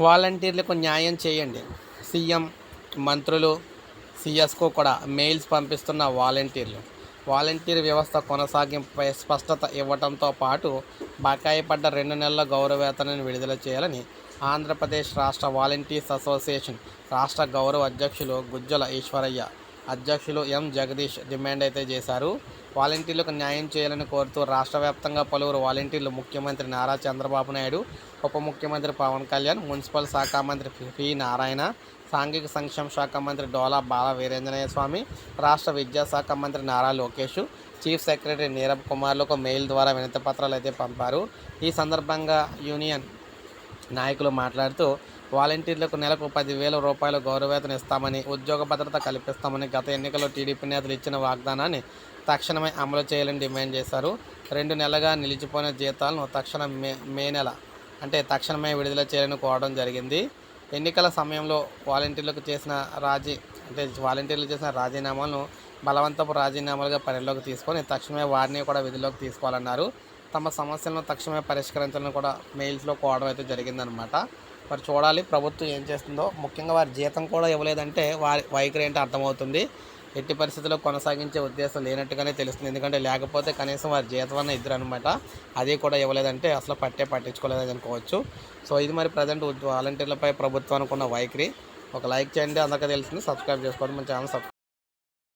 వాలంటీర్లకు న్యాయం చేయండి. సీఎం, మంత్రులు, సీఎస్కు కూడా మెయిల్స్ పంపిస్తున్న వాలంటీర్ వ్యవస్థ కొనసాగింపుపై స్పష్టత ఇవ్వడంతో పాటు బకాయి పడ్డ 2 నెలల గౌరవవేతనాన్ని విడుదల చేయాలని ఆంధ్రప్రదేశ్ రాష్ట్ర వాలంటీర్స్ అసోసియేషన్ రాష్ట్ర గౌరవ అధ్యక్షులు గుజ్జల ఈశ్వరయ్య, అధ్యక్షులు ఎం జగదీష్ డిమాండ్ అయితే చేశారు. వాలంటీర్లకు న్యాయం చేయాలని కోరుతూ రాష్ట్ర వ్యాప్తంగా పలువురు వాలంటీర్లు ముఖ్యమంత్రి నారా చంద్రబాబు నాయుడు, ఉప ముఖ్యమంత్రి పవన్ కళ్యాణ్, మున్సిపల్ శాఖ మంత్రి పి నారాయణ, సాంఘిక సంక్షేమ శాఖ మంత్రి డోలా బాల వీరేంద్రనాయ స్వామి, రాష్ట్ర విద్యాశాఖ మంత్రి నారా లోకేష్, చీఫ్ సెక్రటరీ నీరబ్ కుమార్లకు మెయిల్ ద్వారా వినతిపత్రాలు అయితే పంపారు. ఈ సందర్భంగా యూనియన్ నాయకులు మాట్లాడుతూ వాలంటీర్లకు నెలకు 10,000 రూపాయల గౌరవవేతనం ఇస్తామని, ఉద్యోగ భద్రత కల్పిస్తామని గత ఎన్నికల్లో టీడీపీ నేతలు ఇచ్చిన వాగ్దానాన్ని తక్షణమే అమలు చేయాలని డిమాండ్ చేశారు. 2 నెలలుగా నిలిచిపోయిన జీతాలను తక్షణమే విడుదల చేయాలని కోరడం జరిగింది. ఎన్నికల సమయంలో వాలంటీర్లు చేసిన రాజీనామాలను బలవంతపు రాజీనామాలుగా పరిగణలోకి తీసుకొని తక్షణమే వారిని కూడా విధుల్లోకి తీసుకోవాలన్నారు. తమ సమస్యలను తక్షణమే పరిష్కరించాలని కూడా మెయిల్స్లో కోవడం అయితే జరిగిందనమాట. మరి చూడాలి ప్రభుత్వం ఏం చేస్తుందో. ముఖ్యంగా వారి జీతం కూడా ఇవ్వలేదంటే వారి వైఖరి ఏంటో అర్థమవుతుంది. ఎట్టి పరిస్థితుల్లో కొనసాగించే ఉద్దేశం లేనట్టుగానే తెలుస్తుంది. ఎందుకంటే లేకపోతే కనీసం వారి జీతం అన్న ఇద్దరు అనమాట. అది కూడా ఇవ్వలేదంటే అసలు పట్టించుకోలేదని అనుకోవచ్చు. సో ఇది మరి ప్రజెంట్ వాలంటీర్లపై ప్రభుత్వానికి ఉన్న వైఖరి. ఒక లైక్ చేయండి, అందరికీ తెలుస్తుంది. సబ్స్క్రైబ్ చేసుకోండి, మన ఛానల్